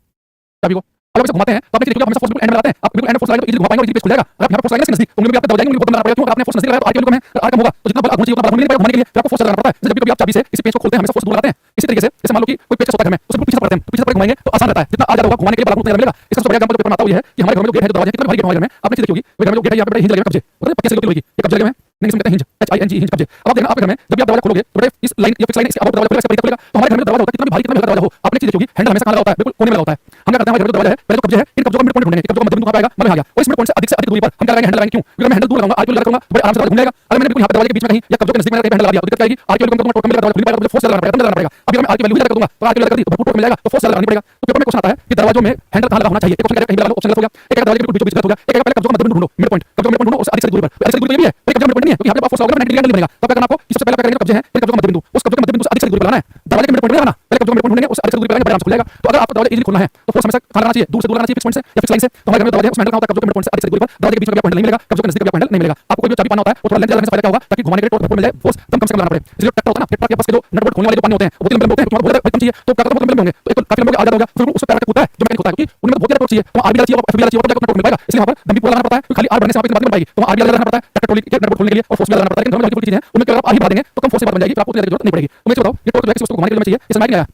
चाबी को। अब आप इसे घुमाते हैं तो आपने देखिए हमेशा फोर्स बिल्कुल एंड में लगाते हैं, आप बिल्कुल एंड फोर्स लगाएंगे तो इजीली घुमा पाएंगे और इजीली पेच खुल जाएगा। अगर यहाँ पे फोर्स लगाएंगे नजदीक उंगली भी आपका दब जाएगी, उंगली को बंद करना पड़ेगा, क्यों? आपने फोर्स नजदीक लगाया तो आर की वैल्यू कम है, आर कम होगा तो जितना बल आघूर्ण चाहिए उतना बल आघूर्ण नहीं पाएगा। घुमाने के लिए आपको फोर्स लगाना पड़ता है। जब कभी आप चाबी से इस पेच को खोलते हैं हमेशा फोर्स दूर लगाते हैं। इसी तरीके से जैसे मान लो कि कोई पेच होता है घर में, उसे बिल्कुल पीछे से पड़ते हैं, तो पीछे से पड़े घुमाएंगे तो आसान रहता है, जितना आ जा रहा होगा घुमाने के लिए बल आघूर्ण उतना मिलेगा। इसका सबसे बड़ा एग्जांपल जो पेपर में आता है वो ये है कि हमारे घर में जो गेट है, जो दरवाजा है, कितना भारी गेट है हमारे घर में, आपने चीज देखी होगी, घर में जो गेट है यहाँ पे हिंज लगे हुए कब्जे, मतलब पक्के से लोग होगी, ये कब्जे लगे हुए हैं, नहीं इसमें कहते हैं हिंज, HING हिंज कब्जे। अब आप देखना आपके घर में जब भी आप दरवाजा खोलोगे तो बेटा इस लाइन या फिक्स लाइन इसके अब दरवाजा खुलेगा, इसका परिधि खुलेगा, तो हमारे घर में दरवाजा होता है कितना भी भारी कितना भी हल्का दरवाजा हो, आपने चीज देखी होगी हैंडल हमेशा कहां लगा होता है? बिल्कुल कोने में लगा होता है। हम क्या करते हैं हमारे घर में दरवाजा है, पहले तो कब्जे है, इन कब्जों का मिड पॉइंट ढूंढेंगे, कब्जों का मध्य बिंदु कहां पाएगा? मतलब आ गया, और इस मिड पॉइंट से अधिक दूरी पर हम क्या लगाएंगे? हैंडल लगाएंगे। क्यों? क्योंकि मैं हैंडल दूर लगाऊंगा, आर की वैल्यू लगाऊंगा बड़े आराम से घूम जाएगा। अगर मैंने बिल्कुल यहाँ पे दरवाजे के बीच में कहीं या कब्जों के नजदीक में हैंडल लगा दिया तो दिक्कत क्या आएगी? आर की वैल्यू कम कर दूंगा, टॉर्क मिलेगा, दरवाजा खुल पाएगा, तो मुझे फोर्स लगाना पड़ेगा, दम लगाना पड़ेगा। अभी अगर मैं आर की वैल्यू लगा दूंगा तो आर की वैल्यू लगा दी तो टॉर्क मिल जाएगा, तो फोर्स लगानी पड़ेगा। तो पेपर में क्वेश्चन आता है कि दरवाजों में हैंडल कहां लगा होना चाहिए? एक ऑप्शन कहीं लगा लो, ऑप्शन गलत हो गया, एक दरवाजे के बिल्कुल बीचों बीच गलत हो गया, एक पहले कब्जों का मध्य बिंदु ढूंढो, मिड पॉइंट, कब्जों का मिड पॉइंट ढूंढो, उससे अधिक से दूरी पर, अधिक से दूरी तो ये भी है, पर कब्जों का मिड पॉइंट नहीं है, तो यहाँ पे आप फोर्स लगाओगे 90 डिग्री एंगल बनेगा। तो क्या करना आपको, सबसे पहले क्या करेंगे, कब्जे हैं, फिर कब्जों का मध्य बिंदु, उस कब्जों के मध्य बिंदु से अधिक से दूरी पर लगाना है, दरवाजे के मिड पॉइंट नहीं लगाना, पहले कब्जों का मिड पॉइंट ढूंढेंगे, उससे अधिक से दूरी पर लगाएंगे, बड़े आराम से खुल जाएगा। तो अगर आपको दरवाजा इजीली खोलना है तो फोर्स हमेशा कहां लगाना चाहिए? दूर से दूर लगाना चाहिए, फिक्स पॉइंट से या फिक्स लाइन से। तो हमारे घर में दरवाजा है, उसमें हैंडल कहां होता है? कब्जों के मिड पॉइंट से अधिक से दूरी पर, दरवाजे के बीच में आपको हैंडल नहीं मिलेगा, कब्जों के नजदीक आपको हैंडल नहीं मिलेगा। आपको कोई भी चाबी पाना होता है वो थोड़ा लेंथ ज्यादा से फायदा क्या होगा, ताकि घुमाने के लिए टॉर्क मिल जाए, फोर्स कम से कम लगाना पड़े। इसलिए ट्रैक्टर होता है ना, ट्रैक्टर के पास के जो नट बोल्ट खोलने वाले जो पानी होते हैं वो बहुत लंबे होते हैं, तो तुम्हारा बहुत कम चाहिए तो क्या करता है, बहुत लंबे होंगे, तो एक तो काफी लंबे आ जाता होगा, फिर उस पे पैर होता है जो मैकेनिक होता है, क्योंकि उनमें बहुत ज्यादा टॉर्क चाहिए, तो आर भी चाहिए और एफ भी चाहिए, तो टॉर्क मिल पाएगा। इसलिए वहां पर डंपी पूरा लगाना पड़ता है, तो खाली आर बढ़ने से आप इतनी बात नहीं पाएगी, तो आर भी लगाना पड़ता है ट्रैक्टर ट्रॉली के नट बोल्ट खोलने के लिए और फोर्स भी लगाना पड़ता है। लेकिन दोनों जो चीजें हैं उनमें अगर आप आर ही बढ़ा देंगे तो कम फोर्स से बात बन जाएगी, फिर आपको ज्यादा जरूरत नहीं पड़ेगी। तो मुझे बताओ ये टॉर्क जो है किसी वस्तु को घुमाने के लिए चाहिए, ये समझ में आया?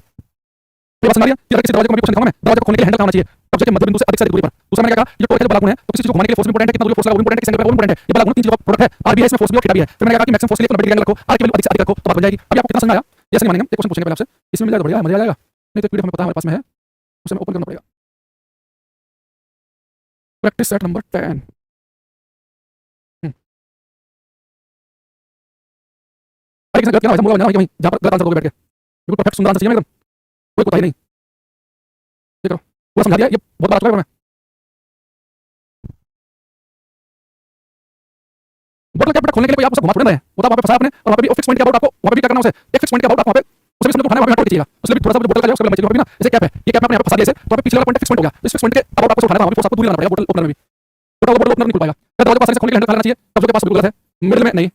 ये बात समझ आ रही है? कि अगर किसी दरवाजे को मैं भी क्वेश्चन दिखाऊंगा मैं, दरवाजे को खोलने के लिए हैंडल कहाँ होना चाहिए? कब्जे के मध्य बिंदु से अधिक दूरी पर। दूसरा मैंने क्या कहा, ये जो टोर है जो बलागुण है, तो किसी चीज को घुमाने के लिए फोर्स भी इंपॉर्टेंट है, कितना दूर फोर्स लगा वो इंपॉर्टेंट है, किस एंगल पे वो इंपॉर्टेंट है। ये बलागुण तीन चीजों का प्रोडक्ट है, आर भी है इसमें, फोर्स भी और थीटा भी है। फिर मैंने कहा कि मैक्सिमम फोर्स के लिए तो 90 डिग्री एंगल रखो, आर की वैल्यू अधिक से अधिक रखो तो बात बन जाएगी। अभी आपको कितना समझ में आया? ये ऐसे नहीं मानेंगे, एक क्वेश्चन पूछेंगे पहले आपसे, इसमें मिल जाएगा बढ़िया, मजा आ जाएगा। नहीं तो पीडीएफ हमें पता है हमारे पास में है, उसे हमें ओपन करना पड़ेगा। Practice set number 10। अरे किसने गलत किया ना, ऐसा मुड़ा बना वहीं जहां पर गलत आंसर दोगे बैठ के, बिल्कुल परफेक्ट सुंदर आंसर चाहिए एकदम, कोई कोताही नहीं। ठीक है, पूरा समझा दिया, ये बहुत बात हुआ है। बोतल कैप खोलने के लिए कोई आप उसे घुमा थोड़ी ना है, वो तो वहाँ पे फंसा आपने, और वहाँ पे भी फिक्स पॉइंट के अबाउट आपको वहाँ पे भी क्या करना उसे, एक फिक्स पॉइंट के अबाउट आपको वहाँ पे उसे भी समझो खाना है, वहाँ पे हटो चाहिए, उससे भी थोड़ा सा बोतल का जो उसका लंबाई चाहिए भी ना, जैसे कैप है, ये कैप आपने यहाँ पे फंसा दिया इसे, तो वहाँ पे पिछले वाला पॉइंट फिक्स पॉइंट हो गया, इस फिक्स पॉइंट के अबाउट आपको उठाना है, वहाँ पे फोर्स आपको दूर लाना पड़ेगा बोतल ओपनर में भी, छोटा वाला बोतल ओपनर नहीं खुल पाएगा। दरवाजे के पास से खोलने के लिए हैंडल लगाना चाहिए, कब्जों के पास बिल्कुल गलत है, मिडिल में नहीं,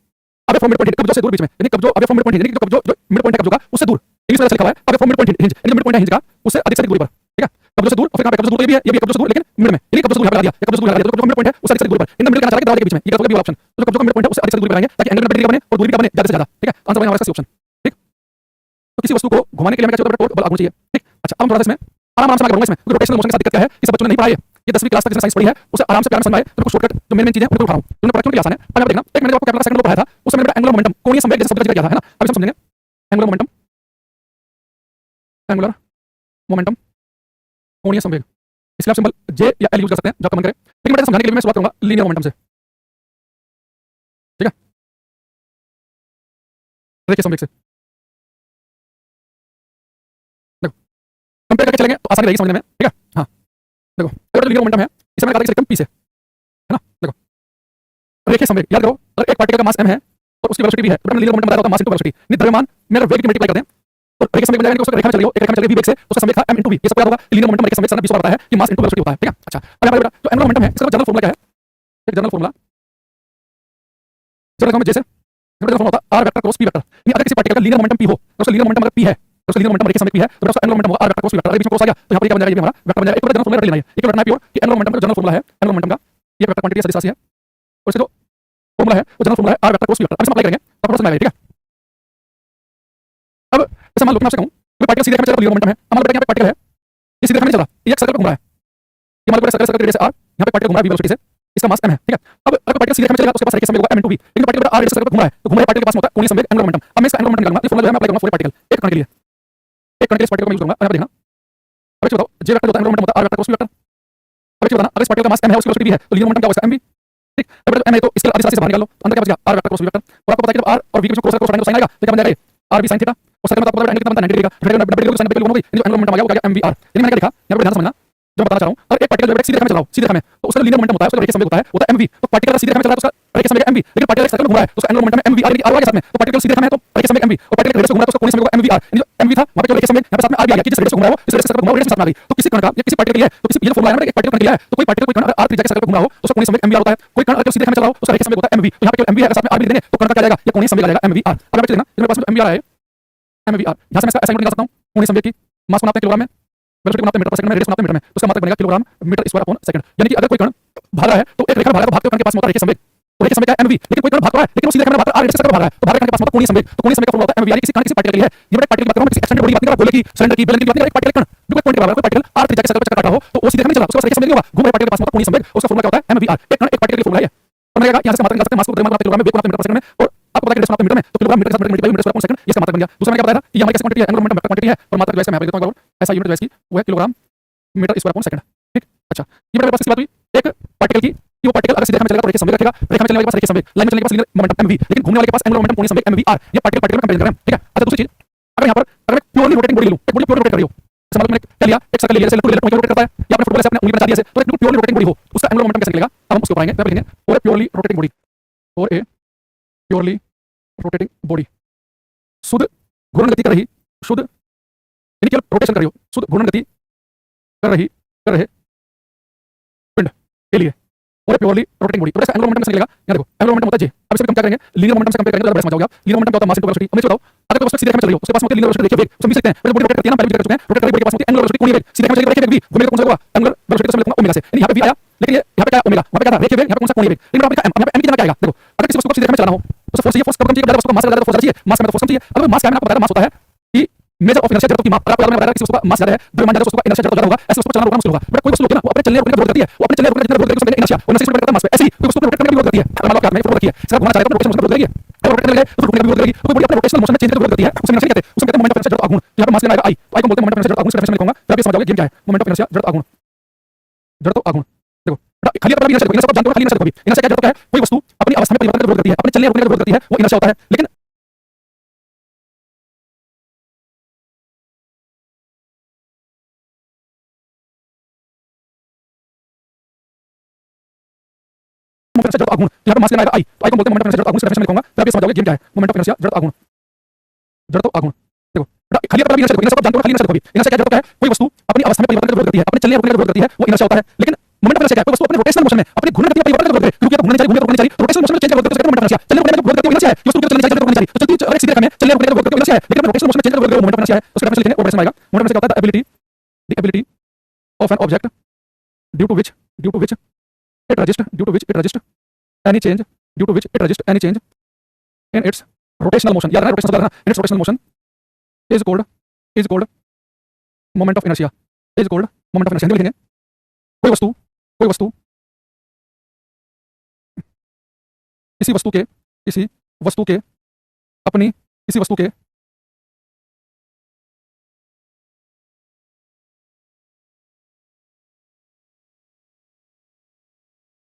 अबे फ्रॉम मिड पॉइंट कब्जों से दूर बीच में, यानी कब्जों अबे फ्रॉम मिड पॉइंट यानी जो कब्जों जो मिड पॉइंट है कब्जों का उससे दूर, इंग्लिश में लिखा हुआ है अबे फ्रॉम मिड पॉइंट हिंज, यानी मिड पॉइंट है हिंज का उससे अधिक से अधिक दूरी पर, ठीक है, कब्जों से दूर, और फिर कहां पे कब्जों से दूर भी है, ये भी कब्जों से दूर लेकिन मिड में, यानी कब्जों से दूर यहाँ पे लगा दिया, कब्जों से दूर लगा दिया, तो कब्जों का मिड पॉइंट है उससे अधिक से अधिक दूरी पर, इन द मिडिल का चला के दरवाजे के बीच में, ये कब्जों का भी ऑप्शन, तो कब्जों का मिड पॉइंट है उससे अधिक से अधिक दूरी पर आएंगे ताकि एंगल 90 डिग्री का बने और दूरी का बने ज्यादा से ज्यादा, ठीक है, आंसर बनेगा हमारा इसका सी ऑप्शन। ठीक, तो किसी वस्तु को घुमाने के लिए हमें क्या चाहिए, टोर बल आगुण चाहिए। ठीक, अच्छा अब हम थोड़ा सा इसमें आराम आराम से आगे बढ़ूंगा इसमें, क्योंकि रोटेशनल मोशन के साथ दिक्कत क्या है, ये सब बच्चों ने नहीं पढ़ा है, ये 10वीं क्लास तक जिसने साइंस पढ़ी है उसे आराम से प्यार में समझ में आए, तो कुछ शॉर्टकट जो मेन चीजें उनको उठा रहा हूं, उन्हें पढ़ना क्यों आसान है। अब आप देखना, एक मैंने आपको कैपिटल सेकंड में पढ़ाया था, उसमें मैंने एंगुलर मोमेंटम कोणीय संवेग जैसे शब्द का जिक्र किया था, है ना, अब हम समझेंगे एंगुलर मोमेंटम, एंगुलर मोमेंटम कोणीय संवेग, इसके आप सिंबल जे या एल यूज कर सकते हैं जो आपका मन करे, लेकिन मैं समझाने के लिए मैं शुरुआत करूंगा लीनियर मोमेंटम से। ठीक है, रेखीय संवेग से देखो कंपेयर करके चलेंगे तो आसानी रहेगी समझने में। ठीक है, हाँ देखो अगर लीनियर मोमेंटम है इसे मैं कहा पी से, है ना, देखो रेखीय संवेग याद करो, अगर एक पार्टिकल का मास m है और उसकी वेलोसिटी v है, तो हमने लीनियर मोमेंटम बताया था मास इनटू वेलोसिटी, नहीं द्रव्यमान मेरा वेग की मल्टीप्लाई कर दें तो रेखीय संवेग बन जाएगा, उसका रेखा में चल रही हो, एक रेखा में चल रही है v वेग से, तो उसका संवेग था m इनटू v, ये सब याद होगा। लीनियर मोमेंटम रेखीय संवेग से 20 बार बताया है कि मास इनटू वेलोसिटी होता है। ठीक है, अच्छा अब यहाँ पर बेटा जो एंगुलर मोमेंटम है इसका जनरल फॉर्मूला क्या है, एक जनरल फॉर्मूला चलो देखो जैसे जनरल फॉर्मूला होता है r vector cross p vector, यानी अगर किसी पार्टिकल का लीनियर मोमेंटम p हो तो उसका लीनियर मोमेंटम अगर p है तो उसका लीनियर मोमेंटम रेखीय संवेग p है, तो उसका एंगुलर मोमेंटम होगा r vector cross p vector, अगर बीच में क्रॉस आ गया तो यहाँ पर क्या बन जाएगा, ये भी हमारा वेक्टर बन जाएगा। एक बार जनरल फॉर्मूला रट लेना है, एक रटना है प्योर कि एंगुलर मोमेंटम का जनरल फॉर्मूला है, एंगुलर मोमेंटम का ये वेक्टर क्वांटिटी सदिश राशि है और इसका जो फॉर्मूला है वो जनरल फॉर्मूला है r vector cross p vector, अब इसे अप्लाई करेंगे तो आपको समझ आएगा। ठीक है, अब जैसे मान लो कि मैं आपसे कहूं कि पार्टिकल सीधे रेखा में चल रहा है, लीनियर मोमेंटम है, अब मान लो बेटा यहाँ पे पार्टिकल है ये सीधे रेखा में चल रहा है, ये एक सर्कल पे घूम रहा है, ये मान लो सर्कल सर्कल की रेडियस r, यहाँ पे पार्टिकल घूम रहा है v वेलोसिटी से, इसका मास m है। ठीक है, अब अगर पार्टिकल सीधे रेखा में चलेगा तो उसके पास रेखीय संवेग होगा m इनटू v, लेकिन पार्टिकल r रेडियस सर्कल पे घूम रहा है तो घूम रहे पार्टिकल के पास होता है कोणीय संवेग एंगुलर मोमेंटम। अब मैं इसका एंगुलर मोमेंटम निकालूंगा, ये फॉर्मूला जो है मैं अप्लाई करूंगा पूरे पार्टिकल एक कण के लिए, एक कण के लिए इस पार्टिकल को मैं यूज करूंगा। अब यहाँ पे देखना, अब इसको बताओ j वेक्टर होता है एंगुलर मोमेंटम होता है r vector cross p vector, अब इसको बताना अगर इस पार्टिकल का मास m है उसकी वेलोसिटी v है तो लीनियर मोमेंटम क्या होगा इसका mv। ठीक, अब m है तो इसके अधिक राशि से बाहर निकाल लो, अंदर क्या बच गया r vector cross p vector, और आपको पता है कि जब r और v के बीच में क्रॉस हटाएंगे तो साइन आएगा, तो क्या बन जाएगा r v sin थीटा, और सर्कल में आपको पता है एंगल कितना बनता है 90 डिग्री का, 90 डिग्री sin 90 डिग्री हो गई, जो एंगुलर मोमेंटम आ गया वो क्या गया mvr। यानी मैंने क्या लिखा यहाँ पे ध्यान से समझना जो मैं बताना चाह रहा हूं, अगर एक पार्टिकल जो सीधे रेखा में चल रहा हो, सीधे रेखा में तो उसका लीनियर मोमेंटम होता है, उसका रेखीय संवेग होता है mv, तो पार्टिकल सीधे रेखा में चल रहा है तो उसका रेखीय संवेग mv, लेकिन पार्टिकल सर्कल में घूम रहा है तो उसका एंगुलर मोमेंटम mvr यानी r के साथ में, तो पार्टिकल सीधे रेखा में है तो रेखीय संवेग mv, और पार्टिकल रेडियस से घूम रहा है तो उसका कोणीय संवेग होगा mvr, यानी जो mv था वहां पे रेखीय संवेग यहाँ पे साथ में r भी आ गया कि जिस रेडियस से घूम रहा है वो इस रेडियस से घूम रहा है रेडियस साथ में आ गई, तो किसी कण का या किसी पार्टिकल के लिए तो किसी ये जो फॉर्मूला है ना, एक पार्टिकल के लिए है तो कोई पार्टिकल कोई कण अगर r त्रिज्या के सर्कल पे घूम रहा हो तो उसका कोणीय संवेग mvr होता है, कोई कण अगर सीधे रेखा में चल रहा हो उसका रेखीय संवेग होता है mv, तो यहाँ पे mv है अगर साथ में r भी देंगे तो कण का क्या जाएगा, ये कोणीय संवेग आ जाएगा mvr। अब आप देखना मेरे पास mvr है mvr, यहाँ से मैं इसका असाइनमेंट निकाल सकता हूँ, कोणीय संवेग की मास को नापते हैं किलोग्राम में, वेलोसिटी को नापते हैं मीटर पर सेकंड में, रेडियस को नापते हैं मीटर में, तो उसका मात्रक बनेगा kilogram metre square upon second. यानी कि अगर कोई कण भाग रहा है तो एक रेखा भाग रहा है तो भागते हुए कण के पास होता है रेखीय संवेग, तो रेखीय संवेग क्या है mv, लेकिन कोई कण भाग रहा है लेकिन वो सीधे रेखा में भाग रहा है r रेडियस से भाग रहा है तो भाग रहे कण के पास होता है कोणीय संवेग, तो कोणीय संवेग का फॉर्मूला होता है mv, यानी किसी कण किसी पार्टिकल के लिए है। ये मैं पार्टिकल की बात कर रहा हूं, किसी एक्सटेंडेड बॉडी की बात नहीं कर रहा, गोले की सिलेंडर की बेलन की बात नहीं कर रहा, एक पार्टिकल कण जो कोई पॉइंट के बराबर कोई पार्टिकल r त्रिज्या के सर्कल पे चक्कर काटा हो तो वो सीधे रेखा में चला, उसका रेखीय संवेग नहीं होगा, घूम रहे पार्टिकल के पास होता है कोणीय संवेग, उसका फॉर्मूला क्या होता है mvr। एक कण एक पार्टिकल के लिए फॉर्मूला है, और मैंने कहा यहां से मात्रक निकाल सकते हैं, मास को द्रव्यमान किलोग्राम में, वेग को मीटर पर सेकंड में, और आपको पता है कि रेडियस मीटर में, तो किलोग्राम मीटर के साथ मल्टीप्लाई मीटर स्क्वायर पर सेकंड, ये इसका मात्रक बन गया। दूसरा मैंने क्या बताया था, ये हमारी कैसी क्वांटिटी है, एंगुलर मोमेंटम वेक्टर क्वांटिटी है, और मात्रक जो इसका मैं देता हूं ऐसा यूनिट जो इसकी वो है किलोग्राम मीटर स्क्वायर पर सेकंड। ठीक, अच्छा ये मेरे पास किसकी बात हुई, एक पार्टिकल की, वो पार्टिकल अगर सीधे रेखा में चलेगा तो रेखीय संवेग रखेगा, रेखा में चलने वाले के पास रेखीय संवेग, लाइन में चलने के पास लीनियर मोमेंटम mv, लेकिन घूमने वाले के पास एंगुलर मोमेंटम कोणीय संवेग mvr, ये पार्टिकल पार्टिकल में कंपेयर कर रहे हैं। ठीक है, अच्छा दूसरी चीज अगर यहाँ पर अगर मैं प्योरली रोटेटिंग बॉडी लूं, एक बॉडी प्योरली रोटेट कर रही हो, जैसे मतलब मैंने क्या लिया एक सर्कल ले लिया, जैसे इलेक्ट्रॉन रोटेट करता है या अपने फुटबॉल से अपने उंगली में बचा दिया जैसे, तो एक प्योरली रोटेटिंग बॉडी हो उसका एंगुलर मोमेंटम कैसे निकलेगा, अब हम उसको पढ़ाएंगे। क्या लिखेंगे, for a purely rotating body, for a purely rotating body शुद्ध घूर्णन गति कर रही, शुद्ध यानी केवल रोटेशन कर रही हो, शुद्ध घूर्णन गति कर रहे पिंड के लिए और प्योरली रोटेटिंग बॉडी, तो इसका एंगुलर मोमेंटम कैसे निकलेगा, यहाँ देखो एंगुलर मोमेंटम होता है j, अब इसको हम क्या करेंगे लीनियर मोमेंटम से कंपेयर करेंगे तो बड़ा समझ जाओगे आप, लीनियर मोमेंटम क्या होता है मास इनटू वेलोसिटी। अब मुझे बताओ अगर कोई वस्तु सीधे रेखा में चल रही हो उसके पास होता है लीनियर वेलोसिटी, देखिए वेग सब मिल सकते हैं, वैसे बॉडी रोटेट करती है ना, पहले भी कर चुके हैं, रोटेट करने के पास होती है एंगुलर वेलोसिटी कोणीय वेग, सीधे रेखा में चलेगी रेखीय वेग भी, घूमेगा कौन सा होगा एंगुलर वेलोसिटी को समझ ओमेगा से, यानी यहाँ पे v आया लेकिन ये यहाँ पे क्या है ओमेगा, वहाँ पे क्या था रेखीय वेग, यहाँ पे कौन सा कोणीय वेग, लेकिन यहाँ पे m, यहाँ पे m कितना क्या आएगा, देखो अगर किसी वस्तु को सीधे रेखा में चलाना हो तो फोर्स चाहिए, फोर्स कब कम चाहिए, ज्यादा वस्तु को मास ज्यादा फोर्स चाहिए, मास में फोर्स कम चाहिए। अब मास क्या है मैंने आपको बताया, मास होता है कि मेजर ऑफ इनर्शिया जड़त्व की माप। अगर आपको याद किसी वस्तु का मास ज्यादा है, द्रव्यमान ज्यादा है, उसका इनर्शिया जड़त्व ज्यादा होगा, ऐसे वस्तु पर चलना रोकना मुश्किल होगा। बट कोई वस्तु होती है ना, वो अपने चलने रोकने का विरोध करती है, वो अपने चलने रोकने का विरोध करती है, उसका इनर्शिया और इनर्शिया डिपेंड करता है मास पे। ऐसे ही कोई वस्तु पर रोटेट करने का विरोध करती है। मान लो आपके हाथ में फोटो रखी है, सिर्फ घुमाना चाहे तो रोटेशन मोशन का विरोध करेगी, और रोटेट करने लगे तो रुकने का विरोध करेगी। कोई बॉडी अपने रोटेशनल मोशन में चेंज करने का विरोध करती है, उसे इनर्शिया कहते हैं। उसे कहते हैं मोमेंट ऑफ इनर्शिया जड़त्व आघूर्ण। यहाँ पे मास लेना आएगा आई, आई को बोलते हैं मोमेंट ऑफ इनर्शिया जड़त्व आघूर्ण। इसका डेफिनेशन मैं लिखूंगा, तब आप समझ जाओगे गेम क्या है। मोमेंट ऑफ इनर्शिया जड़त्व आघूर्ण, जड़त्व आघूर्ण। देखो खाली अपना इनर्शिया, इनर्शिया आप जानते हो, खाली इनर्शिया को भी इनर्शिया क्या जड़त्व है, कोई वस्तु अपनी अवस्था में परिवर्तन का विरोध करती है, अपने चलने रोकने का विरोध करती है, वो इनर्शिया होता है। लेकिन मोमेंट ऑफ इनर्शिया जड़त्व आघूर्ण, यहाँ पे मास लेना आएगा आई, आई को बोलते हैं मोमेंट ऑफ इनर्शिया जड़त्व आघूर्ण। इसका डेफिनेशन मैं लिखूंगा, तब आप समझ जाओगे गेम क्या है। मोमेंट ऑफ इनर्शिया जड़त्व आघूर्ण, जड़त्व आघूर्ण। देखो खाली अपना इनर्शिया को, इनर्शिया आप जानते हो, खाली इनर्शिया को भी इनर्शिया क्या जड़त्व है, कोई वस्तु अपनी अवस्था में परिवर्तन का विरोध करती है, अपने चलने रोकने का विरोध करती है, वो इनर्शिया होता है। लेकिन मोमेंट ऑफ इनर्शिया क्या है, कोई वस्तु अपने रोटेशनल मोशन में अपनी घूर्णन गति में परिवर्तन का विरोध करे, रुकिए तो घूमने चाहिए, घूमिए तो रुकने चाहिए, रोटेशनल मोशन में चेंज का विरोध करते हैं, मोमेंट ऑफ इनर्शिया। चलने रोकने का विरोध करते हैं, वो इनर्शिया है। ये वस्तु चलने चाहिए, रुकने चाहिए, तो चलती और एक सीधे रेखा में चलने रोकने का विरोध करते हैं, वो इनर्शिया है। लेकिन रोटेशनल मोशन में चेंज का विरोध करते हैं, मोमेंट ऑफ इनर्शिया है। उसका डेफिनेशन लिखेंगे, रोटेशन आएगा। मोमेंट ऑफ इनर्शिया क्या होता है, the ability of an object due to which it resist any change, due to which it resist any change in its rotational motion. याद रखना rotational शब्द, in its rotational motion is called moment of inertia, is called moment of inertia. Hindi में लिखेंगे, कोई वस्तु किसी वस्तु के अपनी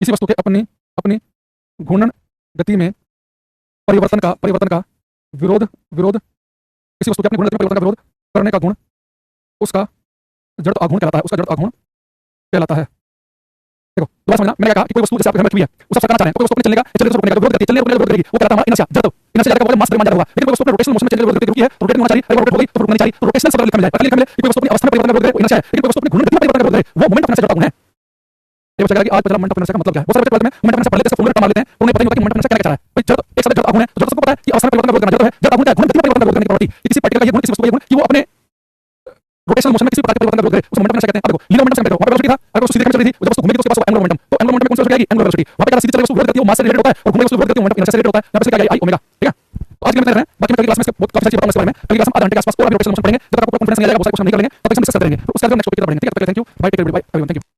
किसी वस्तु के अपनी घूर्णन गति में परिवर्तन का विरोध किसी वस्तु के अपनी घूर्णन गति में परिवर्तन का विरोध करने का गुण उसका जड़त्व आघूर्ण कहलाता है, उसका जड़त्व आघूर्ण कहलाता है। देखो दोबारा समझना, मैंने क्या कहा कि कोई वस्तु जैसे आपके घर में रखी हुई है, उसे आप करना चाह रहे हैं, कोई वस्तु अपने चलने का रुकने का विरोध करती है, चलने रुकने का विरोध करेगी, वो कहलाता है इनर्शिया जड़त्व। इनर्शिया का मतलब मास द्रव्यमान ज्यादा होगा। लेकिन कोई वस्तु अपने रोटेशनल मोशन में चलने का विरोध करती है, रुकी है, रोटेट होना चाहिए, अगर रोटेट हो गई तो रुकना चाहिए, तो रोटेशनल शब्द लिखा मिल जाए, लिखा मिले कोई वस्तु अपनी अवस्था में परिवर्तन का विरोध करे, वो इनर्शिया है। लेकिन कोई वस्तु अपनी घूर्णन गति में परिवर्तन का विरोध करे, वो मोमेंट ऑफ इनर्शिया जड़त्व आघूर्ण है। ये बता कि आज पता मोमेंट ऑफ इनर्शिया का मतलब क्या है। बहुत सारे बच्चे पढ़ते हैं मोमेंट ऑफ इनर्शिया पढ़ लेते हैं, इसका फॉर्मूला मान लेते हैं, तो उन्हें पता नहीं होता कि मोमेंट ऑफ इनर्शिया क्या चाह रहा है। भाई जड़त्व एक शब्द जड़त्व आघूर्ण है, तो जड़त्व को पता है कि अवस्था में परिवर्तन का विरोध करना जड़त्व है। जड़त्व आघूर्ण है, घूर्णन गति में परिवर्तन का विरोध करने की प्रॉपर्टी। किसी पार्टिकल का ये गुण, किसी वस्तु का ये गुण कि वो अपने रोटेशनल मोशन में किसी प्रकार के परिवर्तन का विरोध करे, उसे मोमेंट ऑफ इनर्शिया कहते हैं। अब देखो लीनियर मोमेंटम कहते हैं, वहां पे वेलोसिटी था, अगर वो सीधी रेखा में चल रही थी, जब वस्तु घूमेगी तो उसके पास एंगुलर मोमेंटम, तो एंगुलर मोमेंटम में कौन सी वस्तु जाएगी, एंगुलर वेलोसिटी। वहां पे क्या सीधी चल रही वस्तु विरोध करती है, वो मास से रिलेटेड होता है, और घूमने वस्तु विरोध करती है, मोमेंट ऑफ इनर्शिया से रिलेटेड होता है। यहाँ पे क्या आई ओमेगा, ठीक है। तो आज के लिए बाकी मैं क्लास में बहुत काफी सारी चीजें बताऊंगा इसके बारे में। अगली क्लास में आधा घंटे के आसपास और भी रोटेशनल मोशन पढ़ेंगे, जब तक आपको कॉन्फिडेंस नहीं आ जाएगा, बहुत सारे क्वेश्चन नहीं करेंगे, तब तक हम डिस्कस करेंगे। तो उसके बाद नेक्स्ट टॉपिक पर बढ़ेंगे, ठीक है। Thank you, bye, take care, bye, thank you.